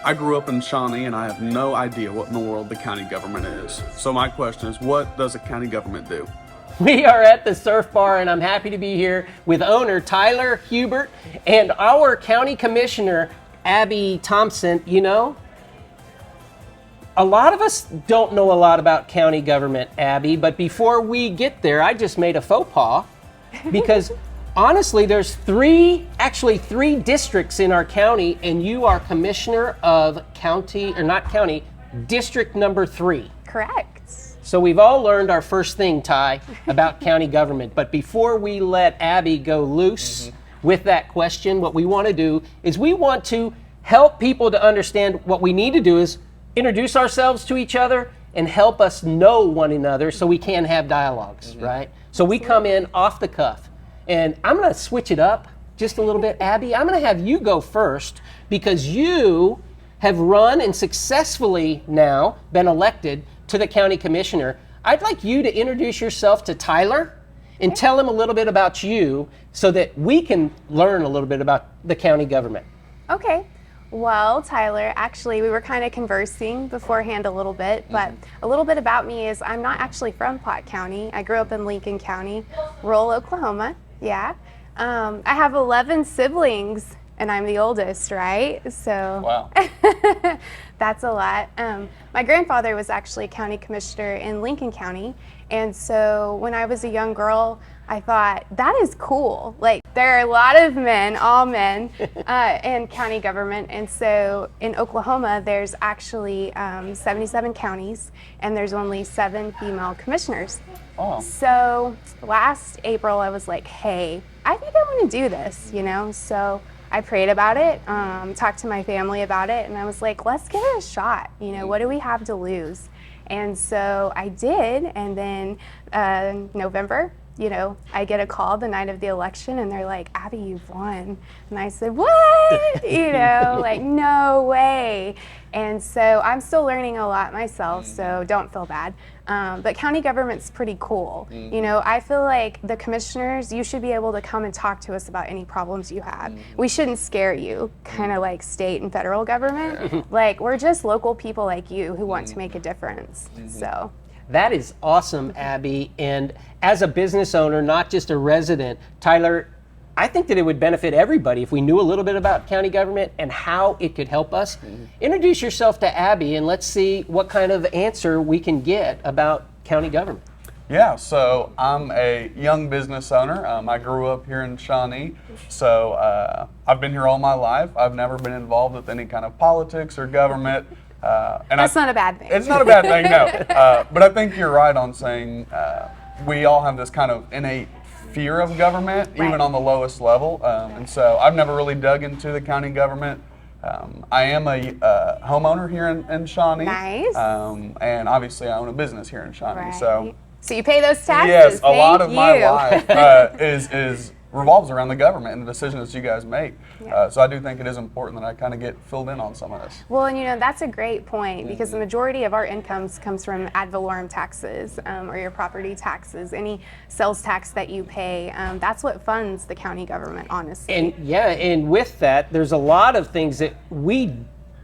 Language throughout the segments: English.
I grew up in Shawnee and I have no idea what in the world the county government is. So my question is, what does a county government do? We are at the Surf Bar, and I'm happy to be here with owner Tyler Hubert and our county commissioner, Abby Thompson. You know, a lot of us don't know a lot about county government, Abby, but before we get there, I just made a faux pas because honestly, there's three districts in our county, and you are commissioner of district number 3. Correct. So we've all learned our first thing, Ty, about county government. But before we let Abby go loose with that question, what we want to do is we want to help people to understand what we need to do is introduce ourselves to each other and help us know one another so we can have dialogues, right? So we come in off the cuff. And I'm going to switch it up just a little bit. Abby, I'm going to have you go first because you have run and successfully now been elected to the county commissioner. I'd like you to introduce yourself to Tyler and tell him a little bit about you so that we can learn a little bit about the county government. Okay. Well, Tyler, actually, we were kind of conversing beforehand a little bit, but a little bit about me is I'm not actually from Pott County. I grew up in Lincoln County, rural Oklahoma. Yeah. I have 11 siblings, and I'm the oldest, right? So Wow. That's a lot. My grandfather was actually a county commissioner in Lincoln County, and so when I was a young girl, I thought, that is cool. Like, there are a lot of men, all men, in county government, and so in Oklahoma, there's actually 77 counties, and there's only 7 female commissioners. Oh. So last April, I was like, hey, I think I want to do this, you know? So I prayed about it, talked to my family about it, and I was like, let's give it a shot. You know, what do we have to lose? And so I did, and then November, you know, I get a call the night of the election, and they're like, Abby, you've won. And I said, what? You know, like, no way. And so I'm still learning a lot myself, so don't feel bad. But county government's pretty cool. You know, I feel like the commissioners, you should be able to come and talk to us about any problems you have. We shouldn't scare you, kind of like state and federal government. Like, we're just local people like you who want to make a difference. So. That is awesome, Abby. And as a business owner, not just a resident, Tyler, I think that it would benefit everybody if we knew a little bit about county government and how it could help us. Introduce yourself to Abby, and let's see what kind of answer we can get about county government. Yeah, so I'm a young business owner. I grew up here in Shawnee, so I've been here all my life. I've never been involved with any kind of politics or government. And That's not a bad thing. It's not a bad thing, no. But I think you're right on saying we all have this kind of innate fear of government, even on the lowest level. And so I've never really dug into the county government. I am a homeowner here in Shawnee. Nice. And obviously I own a business here in Shawnee. Right. So you pay those taxes. Yes, a lot of Thank my you. life is revolves around the government and the decisions that you guys make. So I do think it is important that I kind of get filled in on some of this. Well, and you know, that's a great point because the majority of our incomes comes from ad valorem taxes or your property taxes, any sales tax that you pay. That's what funds the county government, honestly. And with that, there's a lot of things that we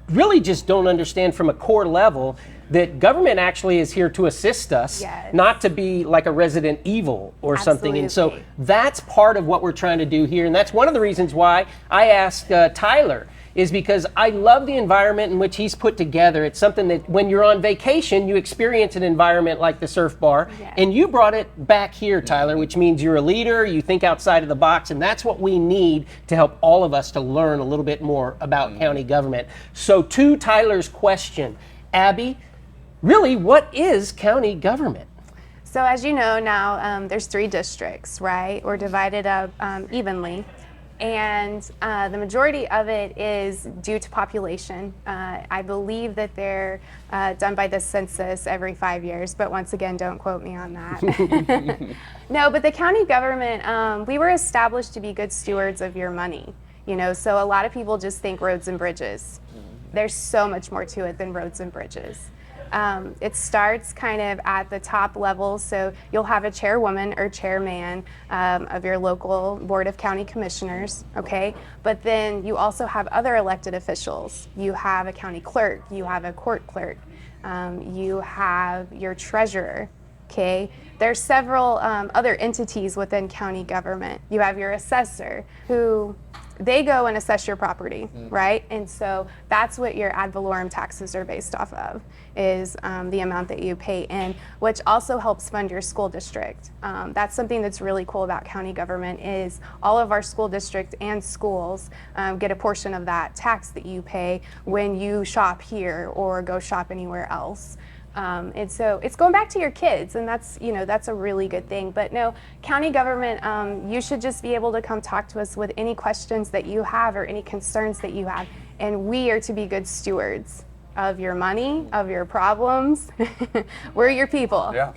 really just don't understand from a core level, that government actually is here to assist us, not to be like a resident evil or something. And so that's part of what we're trying to do here. And that's one of the reasons why I asked Tyler, is because I love the environment in which he's put together. It's something that when you're on vacation, you experience an environment like the Surf Bar. And you brought it back here, Tyler, which means you're a leader, you think outside of the box, and that's what we need to help all of us to learn a little bit more about county government. So to Tyler's question, Abby, really, what is county government? So as you know now, there's 3 districts, right? We're divided up evenly. And the majority of it is due to population. I believe that they're done by the census every 5 years, but once again, don't quote me on that. No, but the county government, we were established to be good stewards of your money. You know, so a lot of people just think roads and bridges. There's so much more to it than roads and bridges. It starts kind of at the top level, so you'll have a chairwoman or chairman of your local Board of County Commissioners, okay? But then you also have other elected officials. You have a county clerk, you have a court clerk, you have your treasurer, okay? There's several other entities within county government. You have your assessor, who they go and assess your property, right? And so that's what your ad valorem taxes are based off of, is the amount that you pay in, which also helps fund your school district. That's something that's really cool about county government, is all of our school districts and schools get a portion of that tax that you pay when you shop here or go shop anywhere else. And so it's going back to your kids, and that's, that's a really good thing. But no, county government, you should just be able to come talk to us with any questions that you have or any concerns that you have. And we are to be good stewards of your money, of your problems. We're your people. Yeah.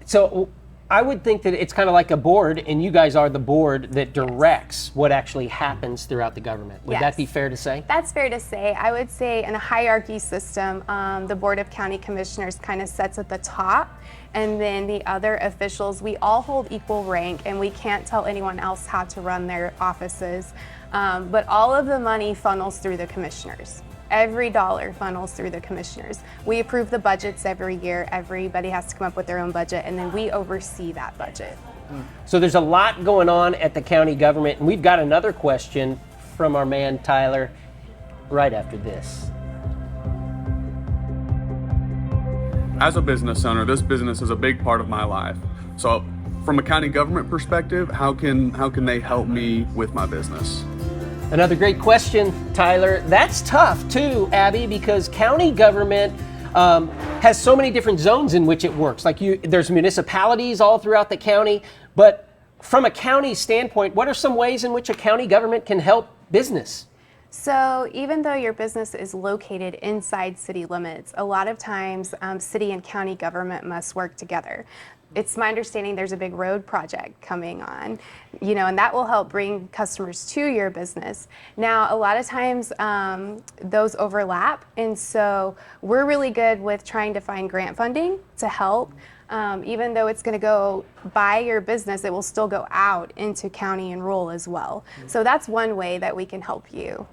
So I would think that it's kind of like a board, and you guys are the board that directs what actually happens throughout the government. Would that be fair to say? That's fair to say. I would say in a hierarchy system, the Board of County Commissioners kind of sits at the top, and then the other officials, we all hold equal rank, and we can't tell anyone else how to run their offices. But all of the money funnels through the commissioners. Every dollar funnels through the commissioners. We approve the budgets every year. Everybody has to come up with their own budget, and then we oversee that budget. So there's a lot going on at the county government, and we've got another question from our man Tyler right after this. As a business owner, this business is a big part of my life. So from a county government perspective, how can they help me with my business? Another great question, Tyler. That's tough too, Abby, because county government has so many different zones in which it works. Like there's municipalities all throughout the county, but from a county standpoint, what are some ways in which a county government can help business? So even though your business is located inside city limits, a lot of times city and county government must work together. It's my understanding there's a big road project coming on, and that will help bring customers to your business. Now, a lot of times those overlap, and so we're really good with trying to find grant funding to help. Even though it's going to go by your business, it will still go out into county and rural as well. So that's one way that we can help you.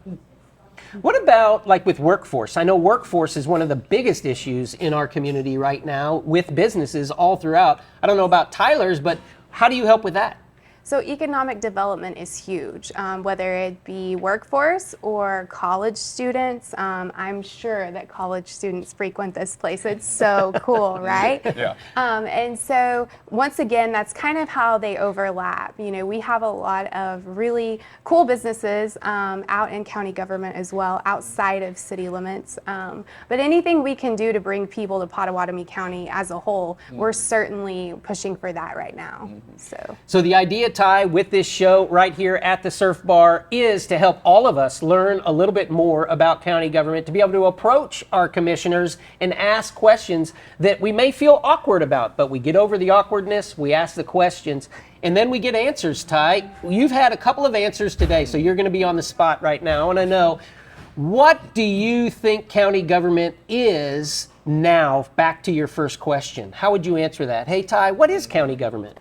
What about like with workforce? I know workforce is one of the biggest issues in our community right now with businesses all throughout. I don't know about Tyler's, but how do you help with that? So economic development is huge, whether it be workforce or college students. I'm sure that college students frequent this place. It's so cool, right? Yeah. And so once again, that's kind of how they overlap. We have a lot of really cool businesses out in county government as well, outside of city limits. But anything we can do to bring people to Pottawatomie County as a whole, we're certainly pushing for that right now. So the idea, Ty, with this show right here at the Surf Bar is to help all of us learn a little bit more about county government, to be able to approach our commissioners and ask questions that we may feel awkward about, but we get over the awkwardness, we ask the questions, and then we get answers, Ty. You've had a couple of answers today, so you're going to be on the spot right now. I want to know, what do you think county government is now? Back to your first question. How would you answer that? Hey, Ty, what is county government?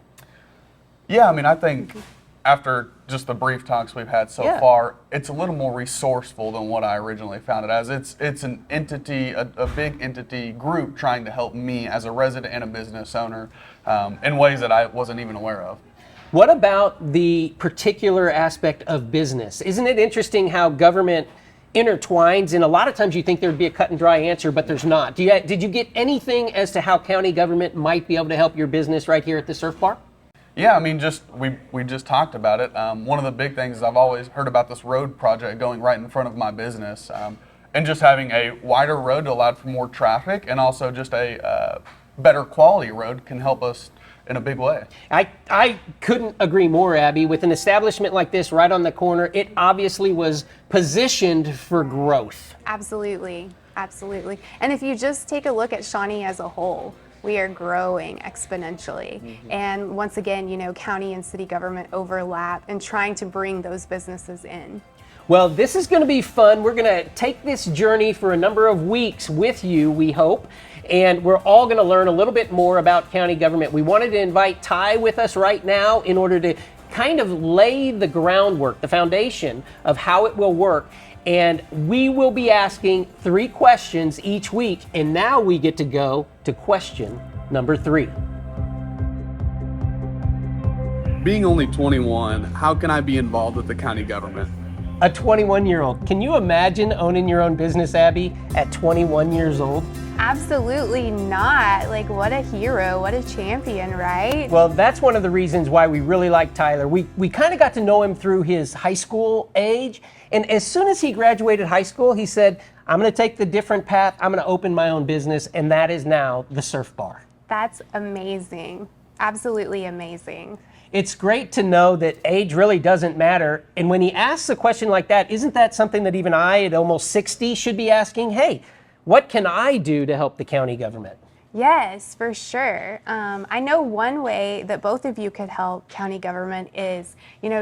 Yeah, I think after just the brief talks we've had so far, it's a little more resourceful than what I originally found it as. It's an entity, a big entity group trying to help me as a resident and a business owner in ways that I wasn't even aware of. What about the particular aspect of business? Isn't it interesting how government intertwines, and a lot of times you think there'd be a cut and dry answer, but there's not. Did you get anything as to how county government might be able to help your business right here at the Surf Bar? Yeah, we just talked about it. One of the big things is I've always heard about this road project going right in front of my business, and just having a wider road to allow for more traffic, and also just a better quality road can help us in a big way. I couldn't agree more, Abby. With an establishment like this right on the corner, it obviously was positioned for growth. Absolutely. And if you just take a look at Shawnee as a whole, we are growing exponentially. And once again, county and city government overlap and trying to bring those businesses in. Well, this is going to be fun. We're going to take this journey for a number of weeks with you, we hope. and we're all going to learn a little bit more about county government. We wanted to invite Ty with us right now in order to kind of lay the groundwork, the foundation of how it will work. And we will be asking 3 questions each week, and now we get to go to question number 3. Being only 21, how can I be involved with the county government? A 21-year-old. Can you imagine owning your own business, Abby, at 21 years old? Absolutely not. Like, what a hero, what a champion, right? Well, that's one of the reasons why we really like Tyler. We kind of got to know him through his high school age. And as soon as he graduated high school, he said, I'm going to take the different path. I'm going to open my own business. And that is now the Surf Bar. That's amazing. Absolutely amazing. It's great to know that age really doesn't matter. And when he asks a question like that, isn't that something that even I, at almost 60, should be asking? Hey, what can I do to help the county government? Yes, for sure. I know one way that both of you could help county government is,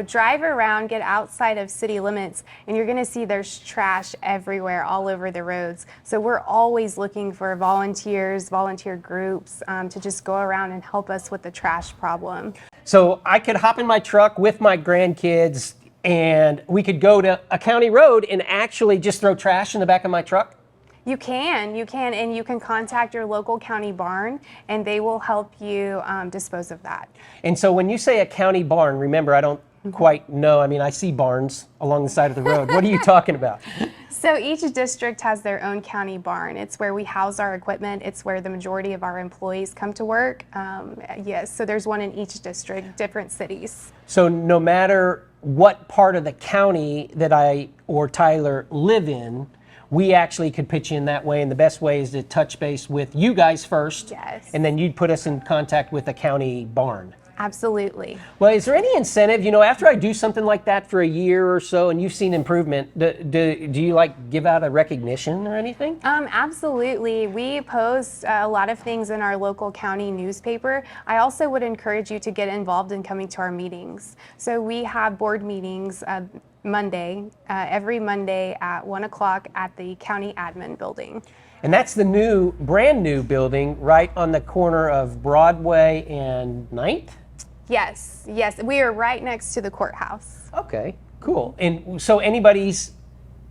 drive around, get outside of city limits, and you're going to see there's trash everywhere, all over the roads. So we're always looking for volunteers, volunteer groups to just go around and help us with the trash problem. So I could hop in my truck with my grandkids and we could go to a county road and actually just throw trash in the back of my truck? You can, and you can contact your local county barn, and they will help you dispose of that. And so when you say a county barn, remember, I don't quite know. I mean, I see barns along the side of the road. What are you talking about? So each district has their own county barn. It's where we house our equipment. It's where the majority of our employees come to work. Yes, so there's one in each district, different cities. So no matter what part of the county that I or Tyler live in, we actually could pitch in that way, and the best way is to touch base with you guys first. Yes. And then you'd put us in contact with the county barn. Absolutely. Well, is there any incentive, after I do something like that for a year or so and you've seen improvement, do you give out a recognition or anything? Absolutely. We post a lot of things in our local county newspaper. I also would encourage you to get involved in coming to our meetings. So we have board meetings every Monday at 1 o'clock at the county admin building. And that's the brand new building right on the corner of Broadway and 9th? Yes. We are right next to the courthouse. Okay, cool. And so anybody's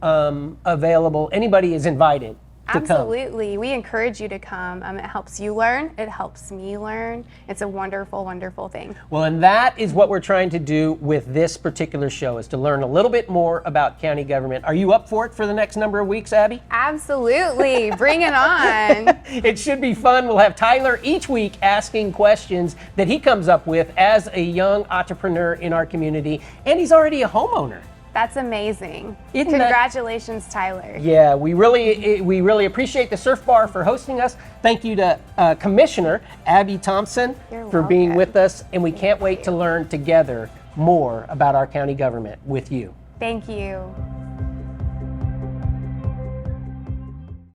available, anybody is invited to come. Absolutely. We encourage you to come. It helps you learn. It helps me learn. It's a wonderful, wonderful thing. Well, and that is what we're trying to do with this particular show, is to learn a little bit more about county government. Are you up for it for the next number of weeks, Abby? Absolutely. Bring it on. It should be fun. We'll have Tyler each week asking questions that he comes up with as a young entrepreneur in our community, and he's already a homeowner. That's amazing. Congratulations, Tyler. Yeah, we really appreciate the Surf Bar for hosting us. Thank you to Commissioner Abby Thompson for being with us, and we can't wait to learn together more about our county government with you. Thank you.